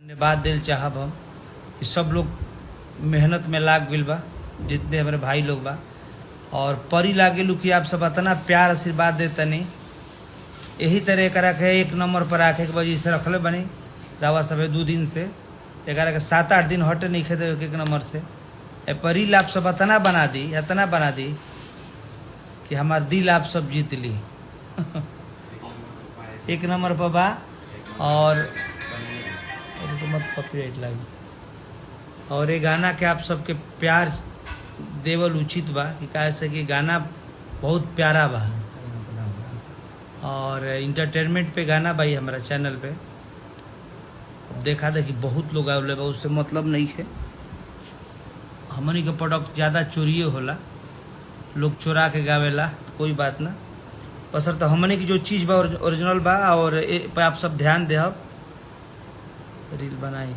धन्यवाद दिल चाहब हम कि सब लोग मेहनत में लाग गइल बा, जितने हमारे भाई लोग बा और परी लागेलू कि आप सब इतना प्यार आशीर्वाद देतनी। यही तरह करा के एक नंबर पर आके के वजह से रखले बनी रवा सब 2 दिन से एक 7-8 दिन हटे नहीं खेते एक नंबर से परी लाभ सब इतना बना दी कि हमार दिल आप सब जीत ली। एक नंबर पर बा और मत कॉपीराइट लगी और ये गाना के आप सबके प्यार देवल उचित बा कि कहे से कि गाना बहुत प्यारा बा और इंटरटेनमेंट पे गाना भाई हमारा चैनल पे देखा था कि बहुत लोग आए बा, उससे मतलब नहीं है। हमनी के प्रोडक्ट ज़्यादा चोरिए होला, लोग चोरा के गावेला तो कोई बात ना, बसर तो हमनी की जो चीज़ बा ओरिजिनल बा और पे आप सब ध्यान दे रील बनाई।